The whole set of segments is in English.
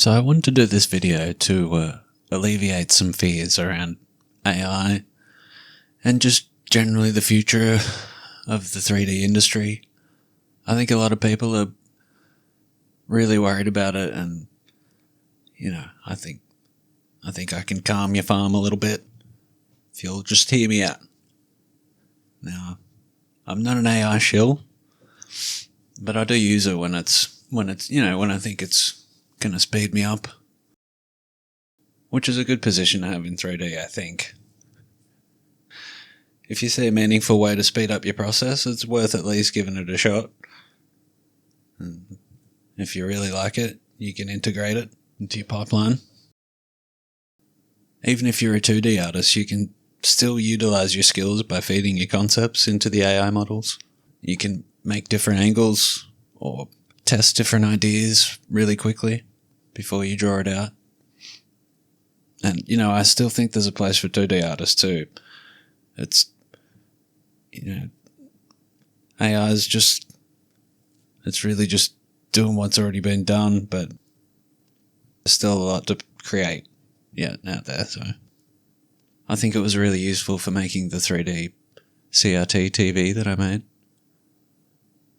So I wanted to do this video to alleviate some fears around AI and just generally the future of the 3D industry. I think a lot of people are really worried about it, and I think I can calm your farm a little bit if you'll just hear me out. Now, I'm not an AI shill, but I do use it when I think it's going to speed me up, which is a good position to have in 3D, I think. If you see a meaningful way to speed up your process, it's worth at least giving it a shot. And if you really like it, you can integrate it into your pipeline. Even if you're a 2D artist, you can still utilize your skills by feeding your concepts into the AI models. You can make different angles or test different ideas really quickly before you draw it out. And, I still think there's a place for 2D artists too. It's, AI is it's really just doing what's already been done, but there's still a lot to create yet out there. So I think it was really useful for making the 3D CRT TV that I made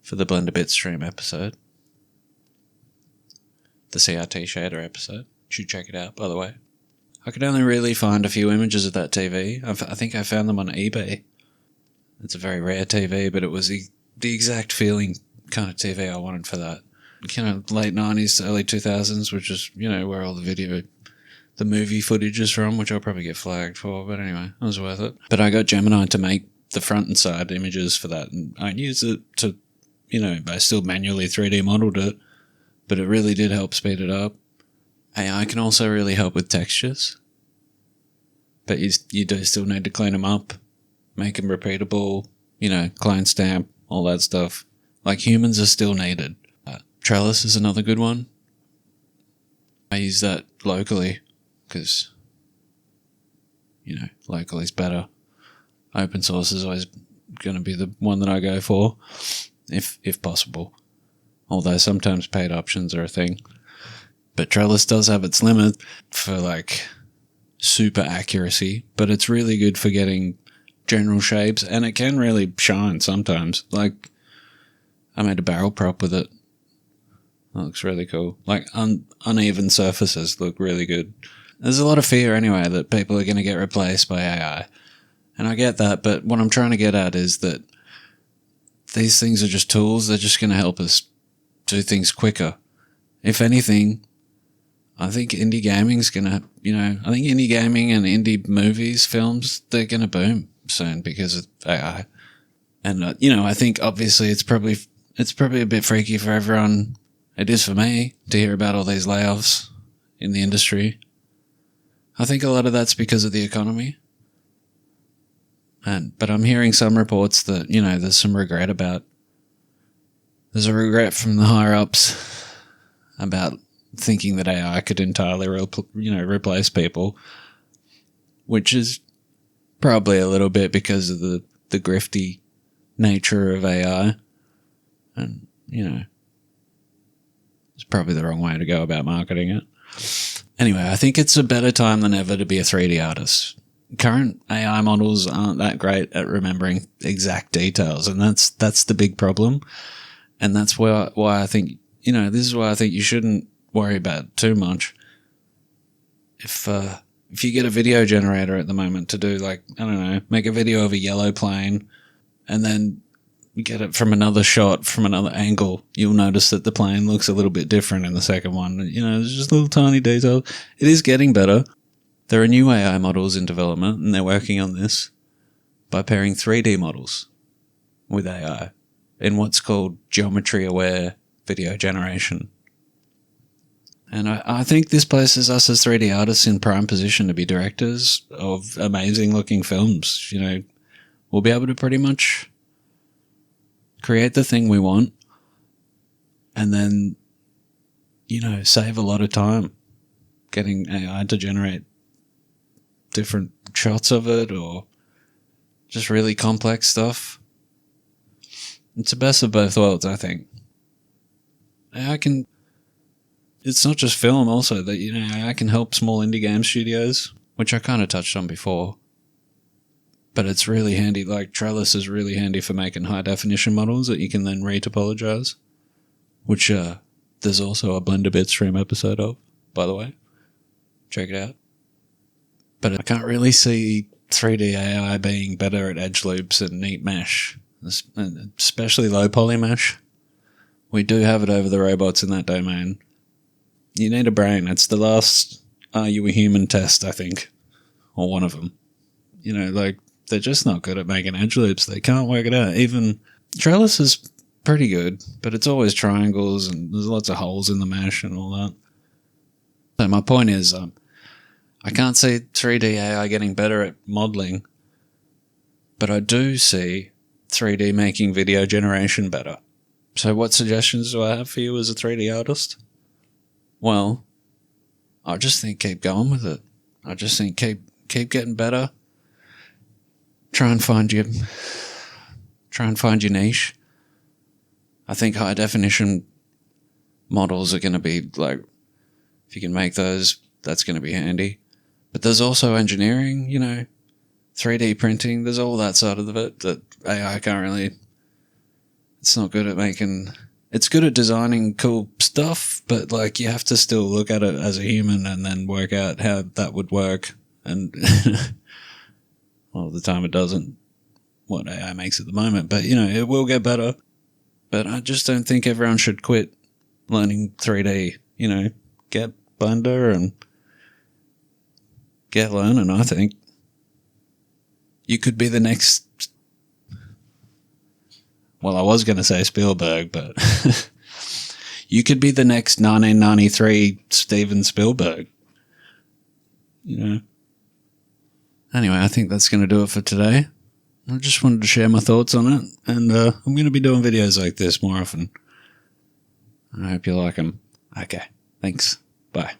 for the Blender Bitstream episode. The CRT shader episode. You should check it out, by the way. I could only really find a few images of that TV. I think I found them on eBay. It's a very rare TV, but it was the exact feeling kind of TV I wanted for that. Late 90s, early 2000s, which is, where all the movie footage is from, which I'll probably get flagged for, but anyway, it was worth it. But I got Gemini to make the front and side images for that, and I used it to, I still manually 3D modeled it, but it really did help speed it up. AI can also really help with textures, but you do still need to clean them up, make them repeatable, clone stamp, all that stuff. Like, humans are still needed. Trellis is another good one. I use that locally because, local is better. Open source is always going to be the one that I go for, if possible. Although sometimes paid options are a thing. But Trellis does have its limit for, super accuracy, but it's really good for getting general shapes, and it can really shine sometimes. Like, I made a barrel prop with it. That looks really cool. Uneven surfaces look really good. There's a lot of fear anyway that people are going to get replaced by AI. And I get that, but what I'm trying to get at is that these things are just tools. They're just going to help us do things quicker. If anything, I think indie gaming's going to, I think indie gaming and indie movies, films, they're going to boom soon because of AI. And, I think obviously it's probably a bit freaky for everyone. It is for me to hear about all these layoffs in the industry. I think a lot of that's because of the economy. But I'm hearing some reports that, there's some regret about. There's a regret from the higher ups about thinking that AI could entirely, replace people, which is probably a little bit because of the grifty nature of AI. And, it's probably the wrong way to go about marketing it. Anyway, I think it's a better time than ever to be a 3D artist. Current AI models aren't that great at remembering exact details, and that's the big problem. And that's why I think, this is why I think you shouldn't worry about it too much. If you get a video generator at the moment to do, make a video of a yellow plane, and then get it from another shot, from another angle, you'll notice that the plane looks a little bit different in the second one. There's just little tiny details. It is getting better. There are new AI models in development, and they're working on this by pairing 3D models with AI in what's called geometry-aware video generation. And I think this places us as 3D artists in prime position to be directors of amazing-looking films. We'll be able to pretty much create the thing we want and then, save a lot of time getting AI to generate different shots of it or just really complex stuff. It's the best of both worlds, I think. AI can it's not just film also that, you know, AI can help small indie game studios, which I kind of touched on before. But it's really handy, like Trellis is really handy for making high definition models that you can then retopologize, which there's also a Blender Bitstream episode of, by the way. Check it out. But I can't really see 3D AI being better at edge loops and neat mesh, especially low poly mesh. We do have it over the robots in that domain. You need a brain. It's the last Are You a Human test, I think, or one of them. You know, like, they're just not good at making edge loops. They can't work it out. Even Trellis is pretty good, but it's always triangles and there's lots of holes in the mesh and all that. So my point is, I can't see 3D AI getting better at modeling, but I do see 3D making video generation better. So what suggestions do I have for you as a 3D artist? Well, I just think keep going with it. I just think keep getting better. Try and find your niche. I think high definition models are going to be like, if you can make those, that's going to be handy. But there's also engineering, you know, 3D printing. There's all that side of it that AI can't really. It's not good at making. It's good at designing cool stuff, but like you have to still look at it as a human and then work out how that would work. And a lot of the time it doesn't, what AI makes at the moment. But, you know, it will get better. But I just don't think everyone should quit learning 3D. You know, get Blender and get learning, I think. You could be the next... Well, I was going to say Spielberg, but... You could be the next 1993 Steven Spielberg. You know? Anyway, I think that's going to do it for today. I just wanted to share my thoughts on it, and I'm going to be doing videos like this more often. I hope you like them. Okay, thanks. Bye.